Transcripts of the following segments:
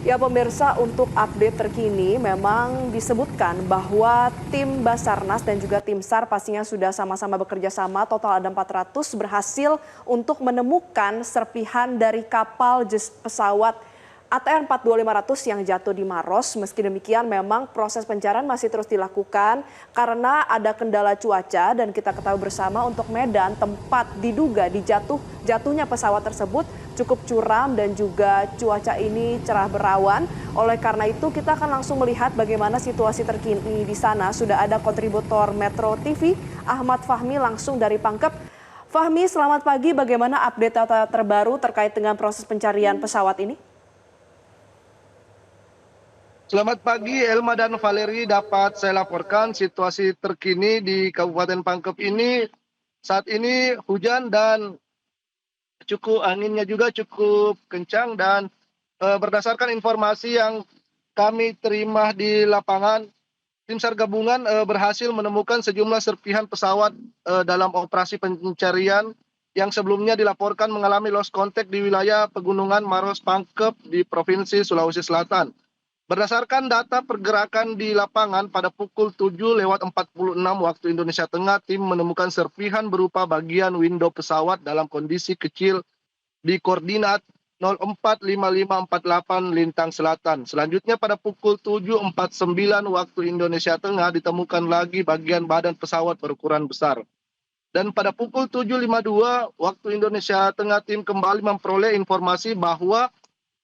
Ya pemirsa, untuk update terkini memang disebutkan bahwa tim Basarnas dan juga tim SAR pastinya sudah sama-sama bekerja sama. Total ada 400 berhasil untuk menemukan serpihan dari kapal pesawat ATR 42500 yang jatuh di Maros. Meski demikian memang proses pencarian masih terus dilakukan karena ada kendala cuaca dan kita ketahui bersama untuk Medan tempat diduga jatuhnya pesawat tersebut cukup curam dan juga cuaca ini cerah berawan. Oleh karena itu kita akan langsung melihat bagaimana situasi terkini di sana. Sudah ada kontributor Metro TV Ahmad Fahmi langsung dari Pangkep. Fahmi, selamat pagi. Bagaimana update data terbaru terkait dengan proses pencarian pesawat ini? Selamat pagi Elma dan Valeri, dapat saya laporkan situasi terkini di Kabupaten Pangkep ini. Saat ini hujan dan anginnya juga cukup kencang dan berdasarkan informasi yang kami terima di lapangan, tim SAR gabungan berhasil menemukan sejumlah serpihan pesawat dalam operasi pencarian yang sebelumnya dilaporkan mengalami lost contact di wilayah Pegunungan Maros Pangkep di Provinsi Sulawesi Selatan. Berdasarkan data pergerakan di lapangan pada pukul 7:46 waktu Indonesia Tengah, tim menemukan serpihan berupa bagian window pesawat dalam kondisi kecil di koordinat 045548 Lintang Selatan. Selanjutnya pada pukul 7:49 waktu Indonesia Tengah ditemukan lagi bagian badan pesawat berukuran besar. Dan pada pukul 7:52 waktu Indonesia Tengah, tim kembali memperoleh informasi bahwa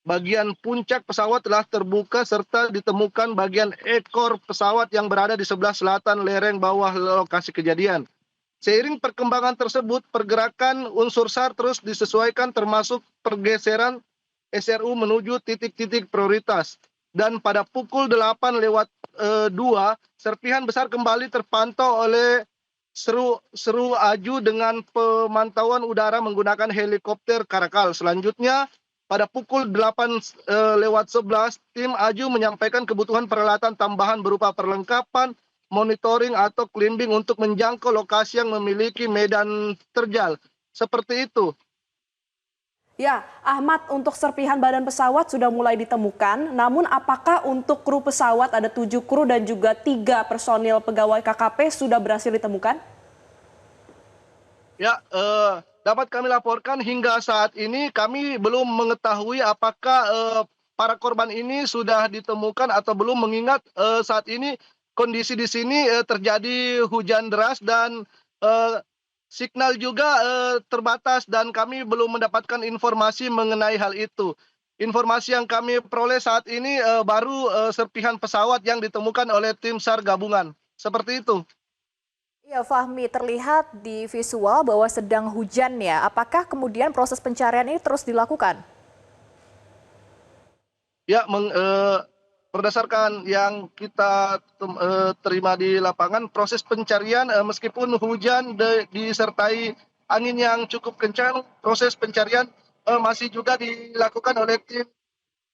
bagian puncak pesawat telah terbuka serta ditemukan bagian ekor pesawat yang berada di sebelah selatan lereng bawah lokasi kejadian. Seiring perkembangan tersebut, pergerakan unsur SAR terus disesuaikan termasuk pergeseran SRU menuju titik-titik prioritas. Dan pada pukul 8:02, serpihan besar kembali terpantau oleh seru Aju dengan pemantauan udara menggunakan helikopter Karakal. Selanjutnya, pada pukul 8:11, tim Aju menyampaikan kebutuhan peralatan tambahan berupa perlengkapan, monitoring atau climbing untuk menjangkau lokasi yang memiliki medan terjal. Seperti itu. Ya, Ahmad, untuk serpihan badan pesawat sudah mulai ditemukan. Namun apakah untuk kru pesawat ada 7 kru dan juga 3 personil pegawai KKP sudah berhasil ditemukan? Ya, dapat kami laporkan hingga saat ini kami belum mengetahui apakah para korban ini sudah ditemukan atau belum, mengingat saat ini kondisi di sini terjadi hujan deras dan eh, signal juga terbatas dan kami belum mendapatkan informasi mengenai hal itu. Informasi yang kami peroleh saat ini baru serpihan pesawat yang ditemukan oleh tim SAR gabungan. Seperti itu. Iya, Fahmi, terlihat di visual bahwa sedang hujan ya. Apakah kemudian proses pencarian ini terus dilakukan? Ya, berdasarkan yang kita terima di lapangan, proses pencarian meskipun hujan disertai angin yang cukup kencang, proses pencarian masih juga dilakukan oleh tim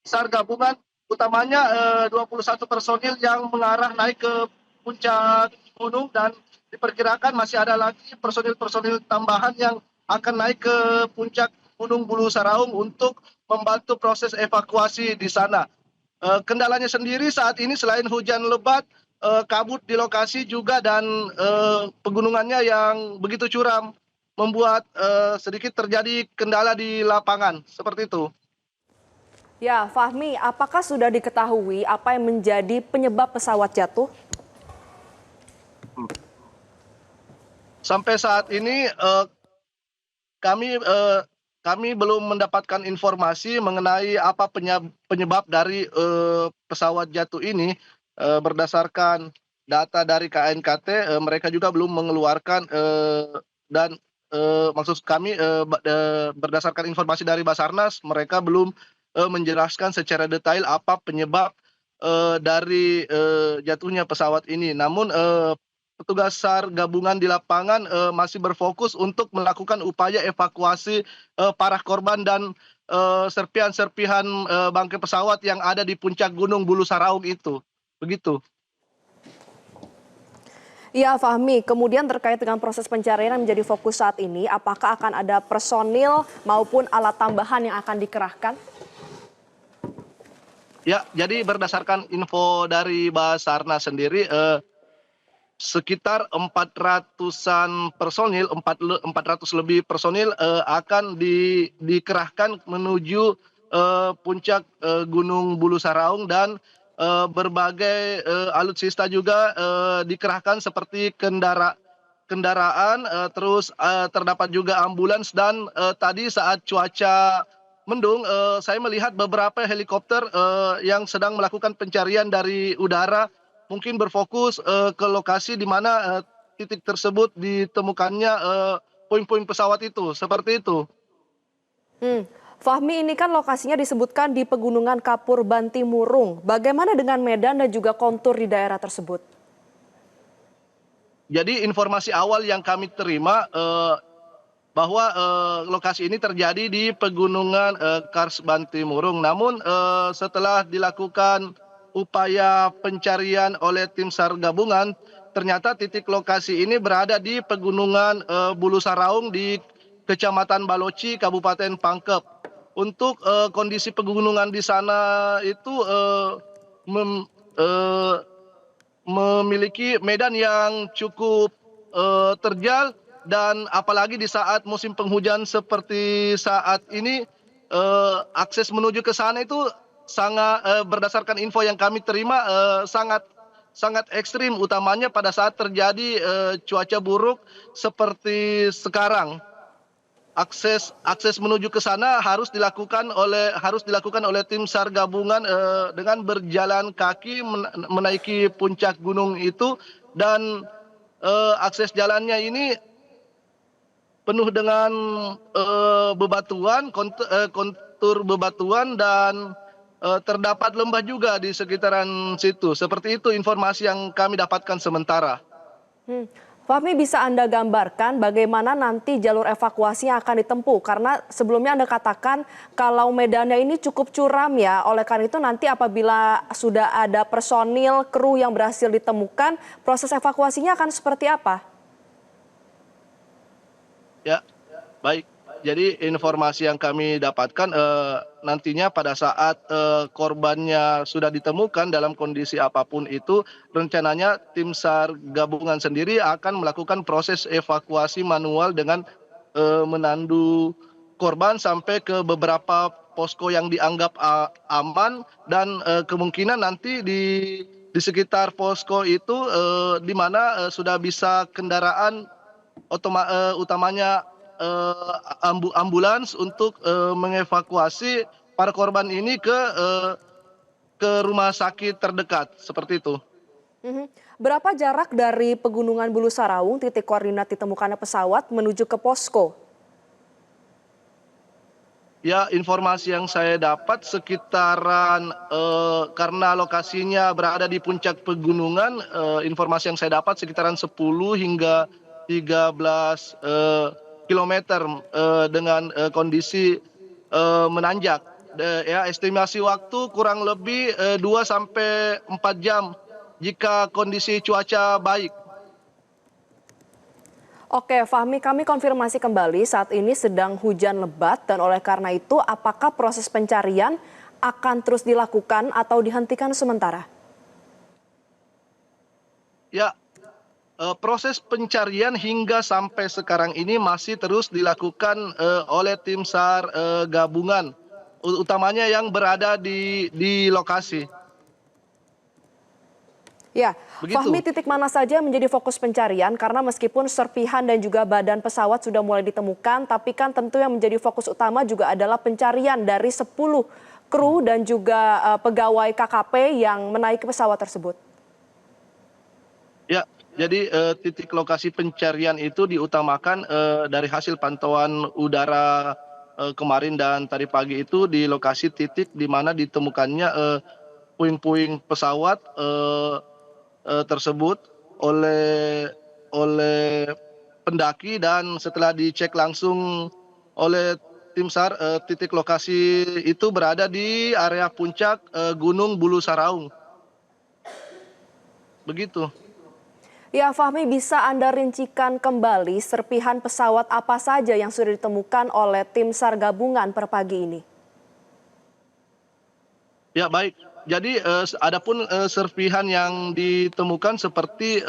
SAR gabungan, utamanya 21 personil yang mengarah naik ke puncak gunung, dan diperkirakan masih ada lagi personil-personil tambahan yang akan naik ke puncak Gunung Bulu Saraung untuk membantu proses evakuasi di sana. Kendalanya sendiri saat ini selain hujan lebat, kabut di lokasi juga, dan pegunungannya yang begitu curam membuat sedikit terjadi kendala di lapangan. Seperti itu. Ya, Fahmi, apakah sudah diketahui apa yang menjadi penyebab pesawat jatuh? Sampai saat ini kami belum mendapatkan informasi mengenai apa penyebab dari pesawat jatuh ini. Berdasarkan data dari KNKT, mereka juga belum mengeluarkan, dan maksud kami berdasarkan informasi dari Basarnas, mereka belum menjelaskan secara detail apa penyebab dari jatuhnya pesawat ini. Namun petugas SAR gabungan di lapangan masih berfokus untuk melakukan upaya evakuasi para korban dan serpihan-serpihan bangkai pesawat yang ada di puncak Gunung Bulu Saraung itu. Begitu. Ya, Fahmi, kemudian terkait dengan proses pencarian yang menjadi fokus saat ini, apakah akan ada personil maupun alat tambahan yang akan dikerahkan? Ya, jadi berdasarkan info dari Basarnas sendiri, sekitar 400-an personil, 400 lebih personil akan dikerahkan menuju puncak Gunung Bulu Saraung, dan berbagai alutsista juga dikerahkan seperti kendaraan, terus terdapat juga ambulans, dan tadi saat cuaca mendung, saya melihat beberapa helikopter yang sedang melakukan pencarian dari udara, mungkin berfokus ke lokasi di mana titik tersebut ditemukannya puing-puing pesawat itu, seperti itu. Hmm. Fahmi, ini kan lokasinya disebutkan di Pegunungan Kapur Bantimurung. Bagaimana dengan medan dan juga kontur di daerah tersebut? Jadi informasi awal yang kami terima bahwa lokasi ini terjadi di Pegunungan Kars Bantimurung. Namun setelah dilakukan upaya pencarian oleh tim SAR gabungan, ternyata titik lokasi ini berada di Pegunungan Bulu Saraung di Kecamatan Baloci, Kabupaten Pangkep. Untuk kondisi pegunungan di sana itu mem- eh, memiliki medan yang cukup terjal, dan apalagi di saat musim penghujan seperti saat ini, akses menuju ke sana itu sangat, berdasarkan info yang kami terima, sangat sangat ekstrim, utamanya pada saat terjadi cuaca buruk seperti sekarang. Akses menuju ke sana harus dilakukan oleh tim SAR gabungan dengan berjalan kaki menaiki puncak gunung itu, dan akses jalannya ini penuh dengan bebatuan, kontur bebatuan, dan terdapat lembah juga di sekitaran situ. Seperti itu informasi yang kami dapatkan sementara. Hmm. Fahmi, bisa Anda gambarkan bagaimana nanti jalur evakuasi yang akan ditempuh? Karena sebelumnya Anda katakan kalau medannya ini cukup curam ya. Oleh karena itu nanti apabila sudah ada personil, kru yang berhasil ditemukan, proses evakuasinya akan seperti apa? Ya, baik. Jadi informasi yang kami dapatkan, nantinya pada saat korbannya sudah ditemukan dalam kondisi apapun itu, rencananya tim SAR gabungan sendiri akan melakukan proses evakuasi manual dengan menandu korban sampai ke beberapa posko yang dianggap aman, dan kemungkinan nanti di sekitar posko itu di mana sudah bisa kendaraan utamanya ambulans untuk mengevakuasi para korban ini ke rumah sakit terdekat, seperti itu. Mhm. Berapa jarak dari Pegunungan Bulu Saraung, titik koordinat ditemukannya pesawat, menuju ke posko? Ya, informasi yang saya dapat sekitaran, karena lokasinya berada di puncak pegunungan, informasi yang saya dapat sekitaran 10 hingga 13 kilometer dengan kondisi menanjak. Ya, estimasi waktu kurang lebih 2 sampai 4 jam jika kondisi cuaca baik. Oke, Fahmi, kami konfirmasi kembali saat ini sedang hujan lebat dan oleh karena itu apakah proses pencarian akan terus dilakukan atau dihentikan sementara? Ya, proses pencarian hingga sampai sekarang ini masih terus dilakukan oleh tim SAR gabungan, utamanya yang berada di lokasi. Ya, Fahmi, Begitu. titik mana saja yang menjadi fokus pencarian? Karena meskipun serpihan dan juga badan pesawat sudah mulai ditemukan, tapi kan tentu yang menjadi fokus utama juga adalah pencarian dari 10 kru dan juga pegawai KKP yang menaiki pesawat tersebut. Ya, jadi titik lokasi pencarian itu diutamakan dari hasil pantauan udara kemarin dan tadi pagi itu di lokasi titik di mana ditemukannya puing-puing pesawat tersebut oleh oleh pendaki, dan setelah dicek langsung oleh tim SAR, titik lokasi itu berada di area puncak Gunung Bulu Saraung. Begitu. Ya, Fahmi, bisa Anda rincikan kembali serpihan pesawat apa saja yang sudah ditemukan oleh tim SAR gabungan per pagi ini? Ya, baik. Jadi adapun serpihan yang ditemukan seperti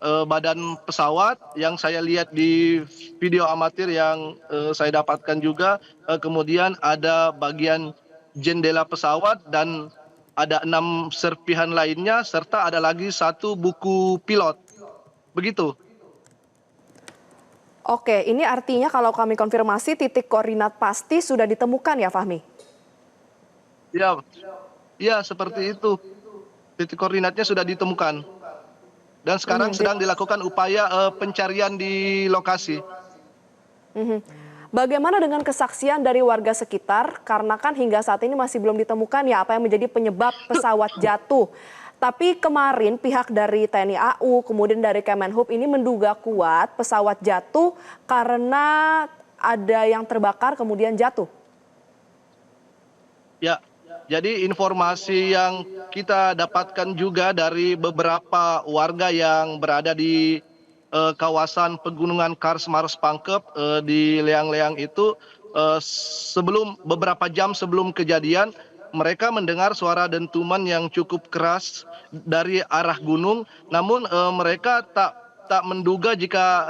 badan pesawat yang saya lihat di video amatir yang saya dapatkan juga, kemudian ada bagian jendela pesawat dan ada 6 serpihan lainnya serta ada lagi satu buku pilot. Begitu. Oke, ini artinya kalau kami konfirmasi titik koordinat pasti sudah ditemukan ya Fahmi? Ya, ya seperti itu. Titik koordinatnya sudah ditemukan. Dan sekarang Mhm, sedang dilakukan upaya pencarian di lokasi. mhm. Bagaimana dengan kesaksian dari warga sekitar? Karena kan hingga saat ini masih belum ditemukan ya apa yang menjadi penyebab pesawat jatuh. Tapi kemarin pihak dari TNI AU, kemudian dari Kemenhub ini menduga kuat pesawat jatuh karena ada yang terbakar kemudian jatuh. Ya, jadi informasi yang kita dapatkan juga dari beberapa warga yang berada di kawasan pegunungan Kars Maros Pangkep di Leang-Leang itu sebelum beberapa jam sebelum kejadian mereka mendengar suara dentuman yang cukup keras dari arah gunung, namun mereka tak menduga jika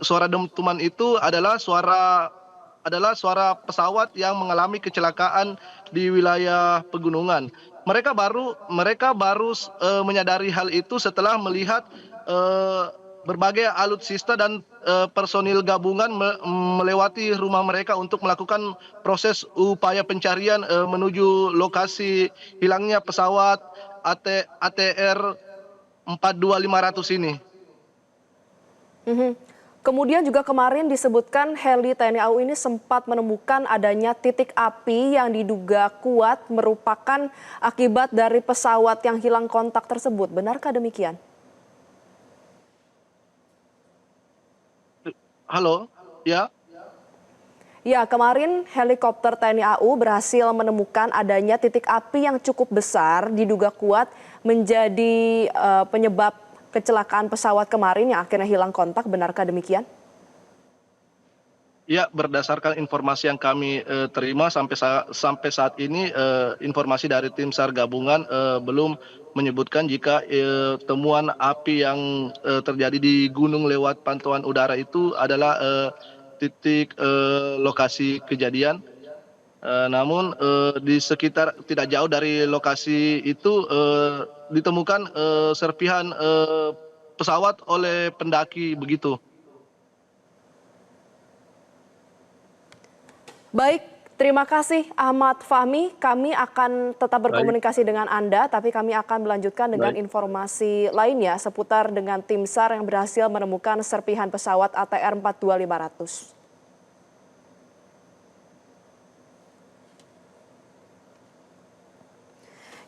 suara dentuman itu adalah suara pesawat yang mengalami kecelakaan di wilayah pegunungan. Mereka baru menyadari hal itu setelah melihat eh, berbagai alutsista dan personil gabungan melewati rumah mereka untuk melakukan proses upaya pencarian menuju lokasi hilangnya pesawat ATR 42500 ini. Mhm. Kemudian juga kemarin disebutkan heli TNI AU ini sempat menemukan adanya titik api yang diduga kuat merupakan akibat dari pesawat yang hilang kontak tersebut. Benarkah demikian? Halo, ya. Ya, kemarin helikopter TNI AU berhasil menemukan adanya titik api yang cukup besar diduga kuat menjadi penyebab kecelakaan pesawat kemarin yang akhirnya hilang kontak. Benarkah demikian? Ya, berdasarkan informasi yang kami terima sampai saat ini informasi dari tim SAR gabungan belum menyebutkan jika temuan api yang terjadi di gunung lewat pantauan udara itu adalah titik lokasi kejadian. Namun di sekitar tidak jauh dari lokasi itu ditemukan serpihan pesawat oleh pendaki begitu. Baik, terima kasih Ahmad Fahmi. Kami akan tetap Baik, berkomunikasi dengan Anda, tapi kami akan melanjutkan dengan baik. informasi lainnya seputar dengan tim SAR yang berhasil menemukan serpihan pesawat ATR 42500.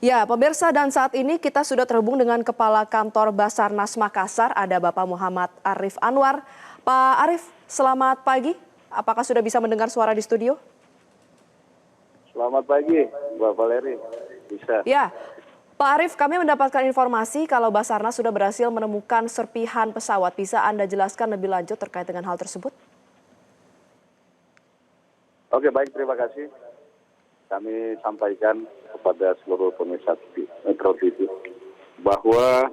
Ya, pemirsa, dan saat ini kita sudah terhubung dengan Kepala Kantor Basarnas Makassar, ada Bapak Muhammad Arif Anwar. Pak Arif, selamat pagi. Apakah sudah bisa mendengar suara di studio? Selamat pagi, Mbak Valeri. Bisa. Ya, Pak Arif, kami mendapatkan informasi kalau Basarnas sudah berhasil menemukan serpihan pesawat. Bisa Anda jelaskan lebih lanjut terkait dengan hal tersebut? Oke, baik, terima kasih. Kami sampaikan kepada seluruh pemirsa Metro TV bahwa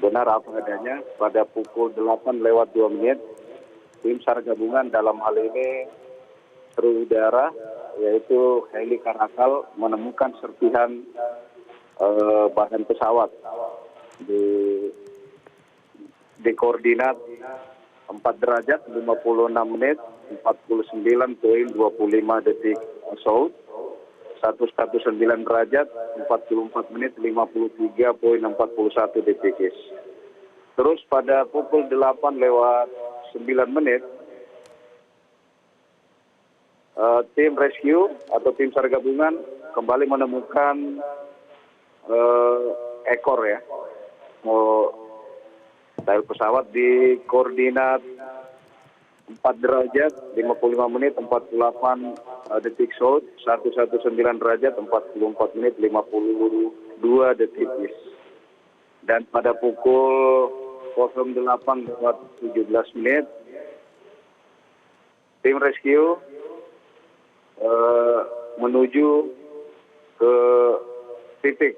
benar apa adanya pada pukul 8:02 tim SAR gabungan dalam hal ini kru udara yaitu heli Karakal menemukan serpihan badan pesawat di koordinat 4 derajat 56 menit 49,25 detik south, 119 derajat 44 menit 53,41 detik east. Terus pada pukul 8:09 tim rescue atau tim SAR gabungan kembali menemukan ekor ya tail pesawat di koordinat 4 derajat 55 menit 48 detik south, 119 derajat 44 menit 52 detik east. Dan pada pukul 08:17 tim rescue menuju ke titik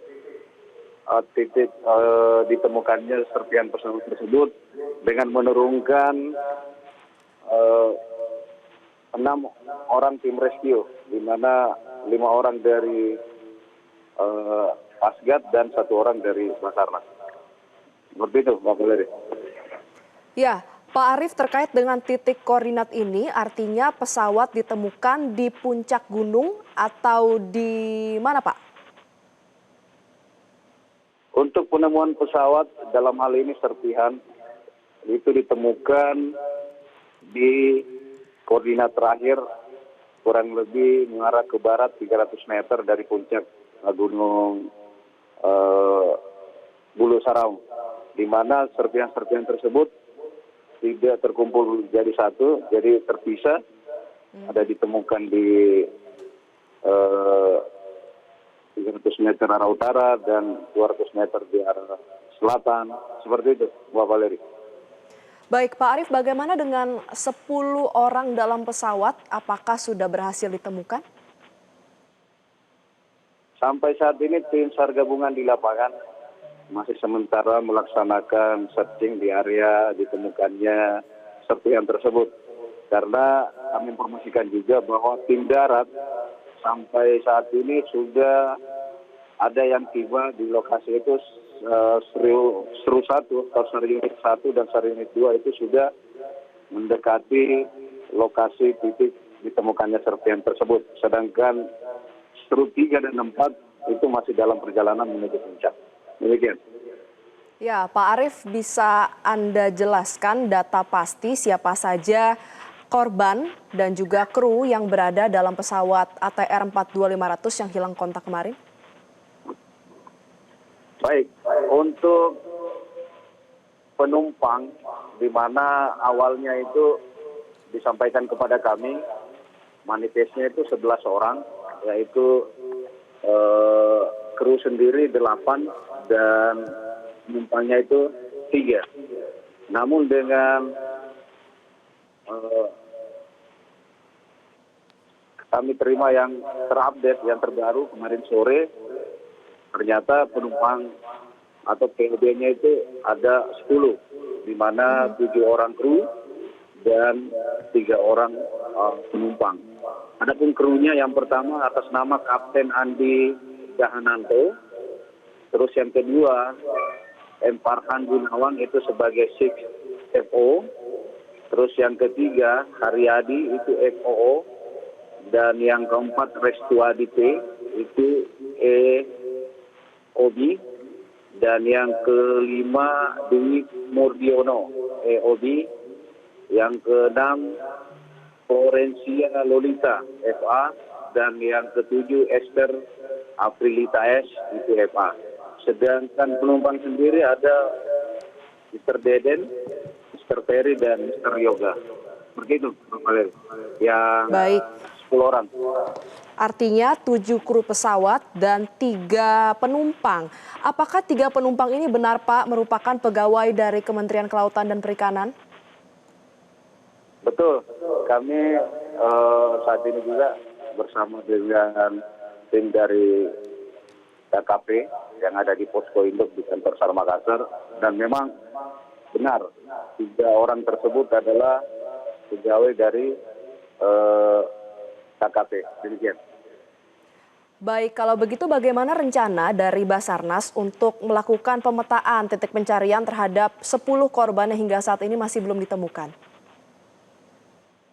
ditemukannya serpihan pesawat tersebut dengan menurunkan 6 orang tim rescue, di mana 5 orang dari Pasgat dan 1 orang dari Basarnas. Seperti itu, Mbak Valeri. Ya, Pak Arief, terkait dengan titik koordinat ini, artinya pesawat ditemukan di puncak gunung atau di mana, Pak? Untuk penemuan pesawat dalam hal ini serpihan itu ditemukan di koordinat terakhir kurang lebih mengarah ke barat 300 meter dari puncak Gunung Bulu Saraung, di mana serpihan-serpihan tersebut tidak terkumpul jadi satu, jadi terpisah. Ada ditemukan di 300 meter arah utara dan 200 meter di arah selatan. Seperti itu, Mbak Valeri. Baik, Pak Arief, bagaimana dengan 10 orang dalam pesawat? Apakah sudah berhasil ditemukan? Sampai saat ini tim SAR gabungan di lapangan masih sementara melaksanakan searching di area ditemukannya serpihan tersebut. Karena kami informasikan juga bahwa tim darat sampai saat ini sudah ada yang tiba di lokasi itu, Seru 1 atau SAR unit 1 dan SAR unit 2 itu sudah mendekati lokasi titik ditemukannya serpihan tersebut. Sedangkan Seru 3 dan 4 itu masih dalam perjalanan menuju puncak. Demikian. Ya, Pak Arief, bisa Anda jelaskan data pasti siapa saja korban dan juga kru yang berada dalam pesawat ATR 42500 yang hilang kontak kemarin? Baik, untuk penumpang di mana awalnya itu disampaikan kepada kami, manifestnya itu 11 orang, yaitu kru sendiri 8 dan penumpangnya itu 3. Namun dengan kami terima yang terupdate, yang terbaru kemarin sore, ternyata penumpang atau POB-nya itu ada 10, di mana 7 orang kru dan 3 orang penumpang. Adapun krunya yang pertama atas nama Kapten Andi Dahananto, terus yang kedua M. Farhan Gunawan itu sebagai 6 FO, terus yang ketiga Haryadi itu FOO, dan yang keempat Restuadi P itu EOB, dan yang kelima Dwi Murdiono EOB, yang keenam Florencia Lolita FA, dan yang ketujuh Esther Aprilita S itu FA. Sedangkan penumpang sendiri ada Mr. Deden, Mr. Ferry, dan Mr. Yoga. Begitu, Bang Valeri. Yang Baik. 10 orang. Artinya 7 kru pesawat dan 3 penumpang. Apakah 3 penumpang ini benar, Pak, merupakan pegawai dari Kementerian Kelautan dan Perikanan? Betul. Kami saat ini juga bersama dengan tim dari KKP yang ada di Posko Induk di kantor SAR Makassar, dan memang benar 3 orang tersebut adalah pegawai dari KKP. Demikian. Baik, kalau begitu bagaimana rencana dari Basarnas untuk melakukan pemetaan titik pencarian terhadap 10 korban yang hingga saat ini masih belum ditemukan?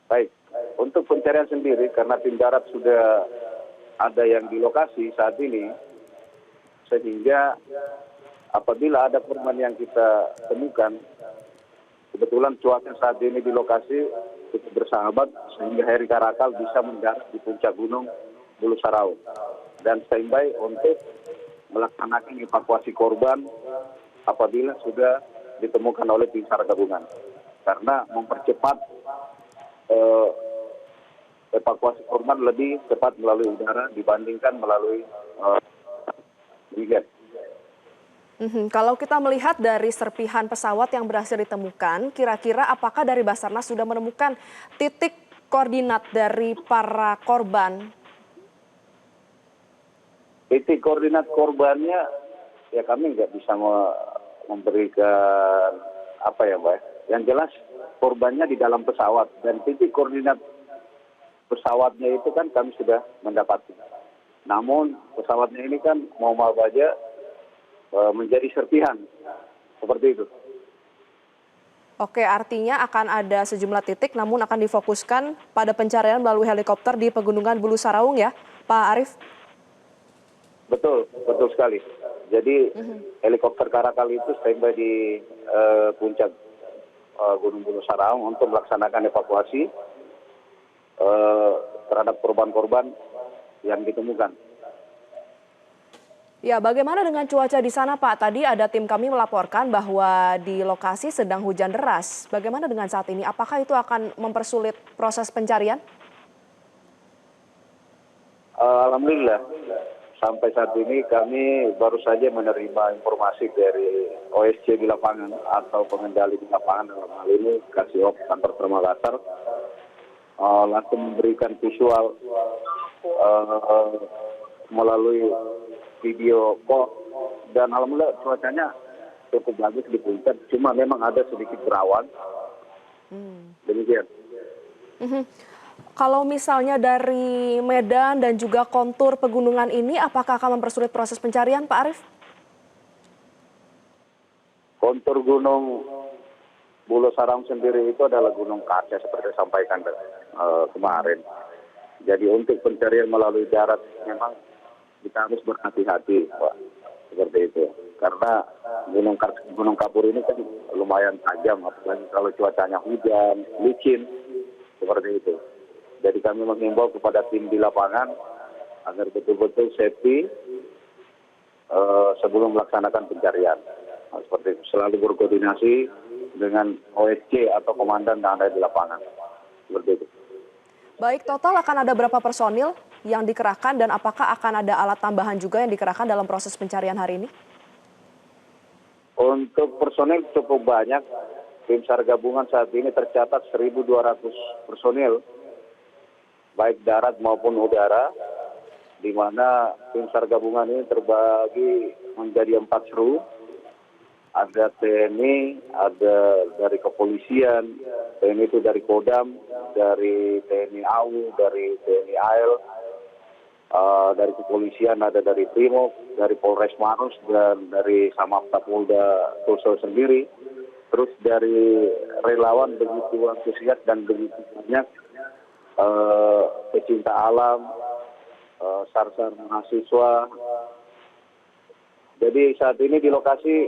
Baik, untuk pencarian sendiri karena tim darat sudah ada yang di lokasi saat ini, sehingga apabila ada korban yang kita temukan, kebetulan cuaca saat ini di lokasi cukup bersahabat sehingga Heri Karakal bisa mendarat di puncak Gunung Bulu Saraung dan standby untuk melaksanakan evakuasi korban apabila sudah ditemukan oleh tim SAR gabungan, karena mempercepat evakuasi korban lebih cepat melalui udara dibandingkan melalui jet. Kalau kita melihat dari serpihan pesawat yang berhasil ditemukan, kira-kira apakah dari Basarnas sudah menemukan titik koordinat dari para korban? Titik koordinat korbannya ya kami nggak bisa memberikan apa ya Mbak. Yang jelas korbannya di dalam pesawat dan titik koordinat pesawatnya itu kan kami sudah mendapati. Namun pesawatnya ini kan mau saja menjadi serpihan seperti itu. Oke, artinya akan ada sejumlah titik namun akan difokuskan pada pencarian melalui helikopter di Pegunungan Bulu Saraung ya, Pak Arief? Betul, betul sekali. Jadi helikopter Karakal itu standby di puncak Gunung Bulu Saraung untuk melaksanakan evakuasi terhadap korban-korban yang ditemukan. Ya, bagaimana dengan cuaca di sana, Pak? Tadi ada tim kami melaporkan bahwa di lokasi sedang hujan deras. Bagaimana dengan saat ini? Apakah itu akan mempersulit proses pencarian? Alhamdulillah, sampai saat ini kami baru saja menerima informasi dari OSC di lapangan atau pengendali di lapangan dalam hal ini Kasihop Kantor Makassar langsung memberikan visual melalui video call dan alhamdulillah cuacanya cukup bagus di puncak, cuma memang ada sedikit berawan. Demikian. Kalau misalnya dari medan dan juga kontur pegunungan ini, apakah akan mempersulit proses pencarian, Pak Arief? Kontur Gunung Bulu Saraung sendiri itu adalah gunung kaca seperti disampaikan kemarin. Jadi untuk pencarian melalui darat memang kita harus berhati-hati, Pak, seperti itu. Karena gunung kapur ini kan lumayan tajam, apalagi kalau cuacanya hujan, licin, seperti itu. Jadi kami menghimbau kepada tim di lapangan agar betul-betul safety sebelum melaksanakan pencarian. Nah, seperti itu. Selalu berkoordinasi dengan OSC atau komandan yang ada di lapangan. Seperti itu. Baik, total akan ada berapa personil yang dikerahkan dan apakah akan ada alat tambahan juga yang dikerahkan dalam proses pencarian hari ini? Untuk personil cukup banyak. Tim SAR gabungan saat ini tercatat 1.200 personil, baik darat maupun udara, di mana tim SAR gabungan ini terbagi menjadi 4 seru. Ada TNI, ada dari kepolisian, TNI itu dari Kodam, dari TNI AU, dari TNI AL, dari kepolisian ada dari Primo, dari Polres Maros, dan dari Samapta Polda Sulsel sendiri. Terus dari relawan begitu antusias dan begitu banyak pecinta alam, SAR-SAR mahasiswa. Jadi saat ini di lokasi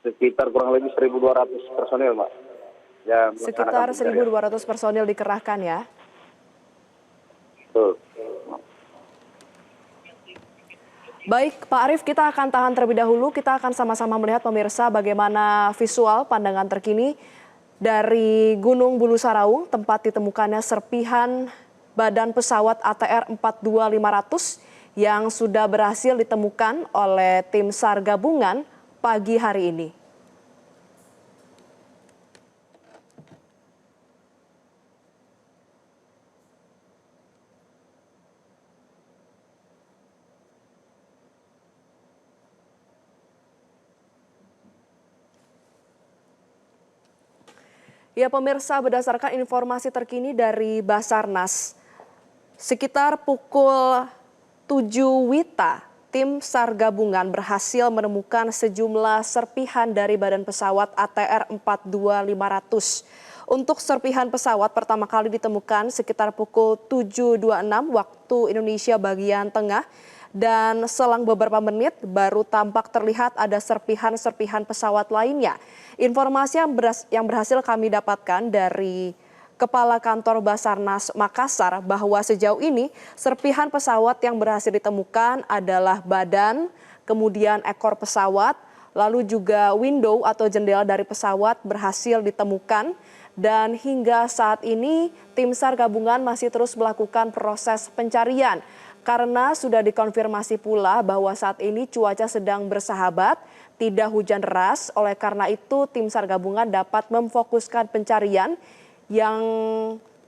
sekitar kurang lebih 1.200 personil, Pak. Sekitar 1.200 personil dikerahkan ya? Betul. Baik, Pak Arief, kita akan tahan terlebih dahulu. Kita akan sama-sama melihat pemirsa bagaimana visual pandangan terkini dari Gunung Bulu Saraung, tempat ditemukannya serpihan badan pesawat ATR 42500 yang sudah berhasil ditemukan oleh tim SAR gabungan pagi hari ini. Ya pemirsa, berdasarkan informasi terkini dari Basarnas, sekitar pukul 7 WITA, tim SAR gabungan berhasil menemukan sejumlah serpihan dari badan pesawat ATR 42500. Untuk serpihan pesawat pertama kali ditemukan sekitar pukul 7.26 waktu Indonesia bagian tengah. Dan selang beberapa menit baru tampak terlihat ada serpihan-serpihan pesawat lainnya. Informasi yang berhasil kami dapatkan dari Kepala Kantor Basarnas Makassar bahwa sejauh ini serpihan pesawat yang berhasil ditemukan adalah badan, kemudian ekor pesawat, lalu juga window atau jendela dari pesawat berhasil ditemukan. Dan hingga saat ini tim SAR gabungan masih terus melakukan proses pencarian. Karena sudah dikonfirmasi pula bahwa saat ini cuaca sedang bersahabat, tidak hujan deras. Oleh karena itu tim SAR gabungan dapat memfokuskan pencarian yang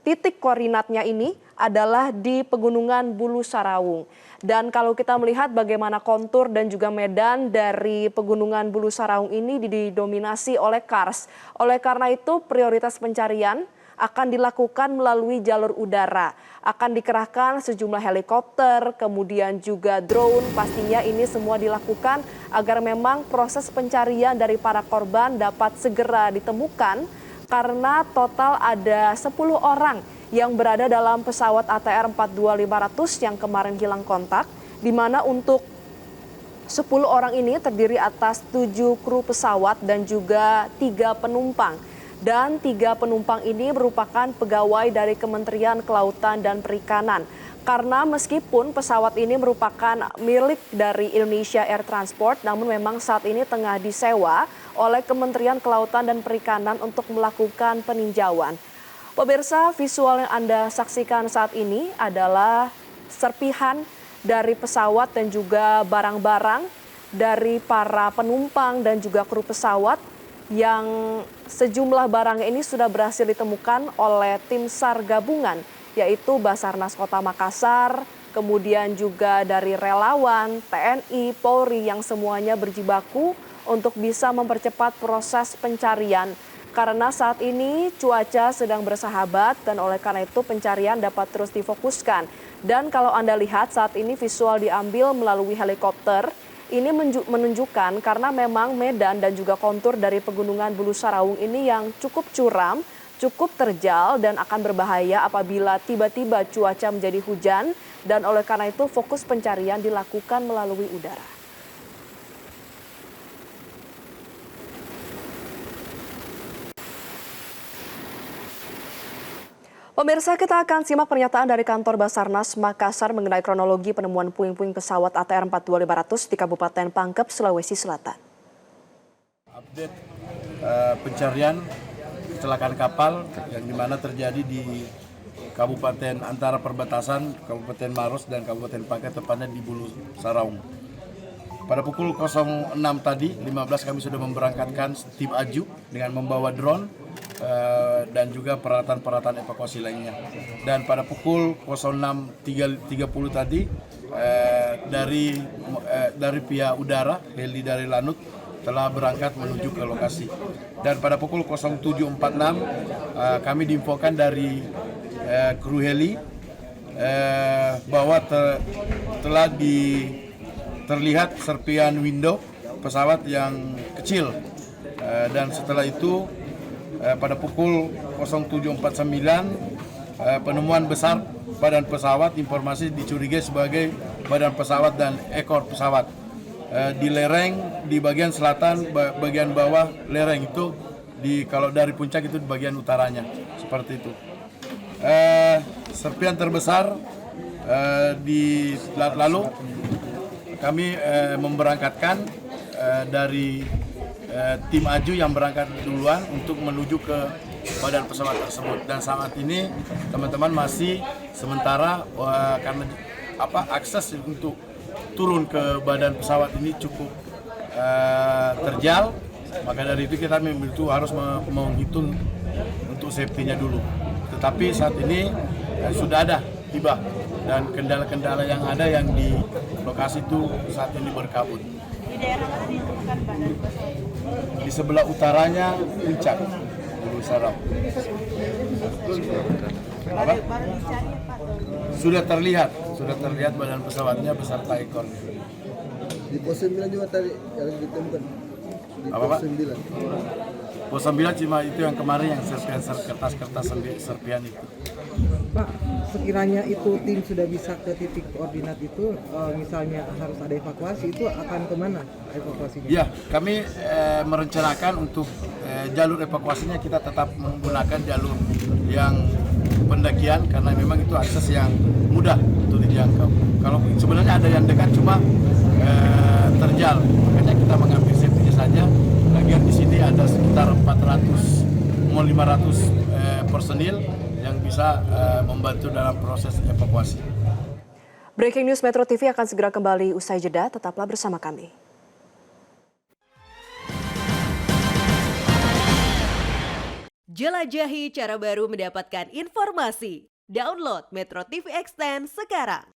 titik koordinatnya ini adalah di Pegunungan Bulu Sarawung. Dan kalau kita melihat bagaimana kontur dan juga medan dari Pegunungan Bulu Sarawung ini didominasi oleh kars. Oleh karena itu prioritas pencarian akan dilakukan melalui jalur udara. Akan dikerahkan sejumlah helikopter, kemudian juga drone. Pastinya ini semua dilakukan agar memang proses pencarian dari para korban dapat segera ditemukan karena total ada 10 orang yang berada dalam pesawat ATR 42500 yang kemarin hilang kontak, di mana untuk 10 orang ini terdiri atas 7 kru pesawat dan juga 3 penumpang. Dan 3 penumpang ini merupakan pegawai dari Kementerian Kelautan dan Perikanan. Karena meskipun pesawat ini merupakan milik dari Indonesia Air Transport, namun memang saat ini tengah disewa oleh Kementerian Kelautan dan Perikanan untuk melakukan peninjauan. Pemirsa, visual yang Anda saksikan saat ini adalah serpihan dari pesawat dan juga barang-barang dari para penumpang dan juga kru pesawat yang sejumlah barang ini sudah berhasil ditemukan oleh tim SAR gabungan, yaitu Basarnas Kota Makassar, kemudian juga dari relawan, TNI, Polri yang semuanya berjibaku untuk bisa mempercepat proses pencarian. Karena saat ini cuaca sedang bersahabat dan oleh karena itu pencarian dapat terus difokuskan. Dan kalau Anda lihat saat ini visual diambil melalui helikopter, ini menunjukkan karena memang medan dan juga kontur dari Pegunungan Bulu Sarawung ini yang cukup curam, cukup terjal dan akan berbahaya apabila tiba-tiba cuaca menjadi hujan dan oleh karena itu fokus pencarian dilakukan melalui udara. Pemirsa, kita akan simak pernyataan dari kantor Basarnas Makassar mengenai kronologi penemuan puing-puing pesawat ATR 42500 di Kabupaten Pangkep, Sulawesi Selatan. Update pencarian kecelakaan kapal yang dimana terjadi di Kabupaten antara perbatasan Kabupaten Maros dan Kabupaten Pangkep, tepatnya di Bulu Sarawung. Pada pukul 06 tadi, 15 kami sudah memberangkatkan tim Aju dengan membawa drone dan juga peralatan-peralatan evakuasi lainnya. Dan pada pukul 06.30 tadi dari pihak udara, heli dari Lanut telah berangkat menuju ke lokasi. Dan pada pukul 07.46 kami diinfokan dari kru heli bahwa telah terlihat serpian window pesawat yang kecil. Dan setelah itu pada pukul 07.49 penemuan besar badan pesawat, informasi dicurigai sebagai badan pesawat dan ekor pesawat di lereng di bagian selatan, bagian bawah lereng itu kalau dari puncak itu di bagian utaranya, seperti itu. Serpian terbesar lalu kami memberangkatkan dari tim Aju yang berangkat duluan untuk menuju ke badan pesawat tersebut. Dan saat ini teman-teman masih sementara karena akses untuk turun ke badan pesawat ini cukup terjal, maka dari itu kita harus menghitung untuk safety-nya dulu. Tetapi saat ini sudah ada tiba dan kendala-kendala yang ada yang di lokasi itu saat ini berkabut. Di daerah mana ditemukan badan pesawat? Di sebelah utaranya puncak Bulu Sarawung. Baru dicari Pak. Sudah terlihat badan pesawatnya beserta ekornya. Di pos 9 juga tadi yang ditemukan. Di Apa, Pak? pos 9. Pos 9 cuma itu yang kemarin yang kertas-kertas serpian itu. Pak, sekiranya itu tim sudah bisa ke titik koordinat itu, misalnya harus ada evakuasi, itu akan kemana evakuasinya? Ya, kami merencanakan untuk jalur evakuasinya kita tetap menggunakan jalur yang pendakian karena memang itu akses yang mudah untuk dijangkau. Kalau sebenarnya ada yang dekat cuma terjal, makanya kita mengambil safety saja. Lagian di sini ada sekitar 500 personil yang bisa membantu dalam proses evakuasi. Breaking News Metro TV akan segera kembali usai jeda, tetaplah bersama kami. Jelajahi cara baru mendapatkan informasi. Download Metro TV Extend sekarang.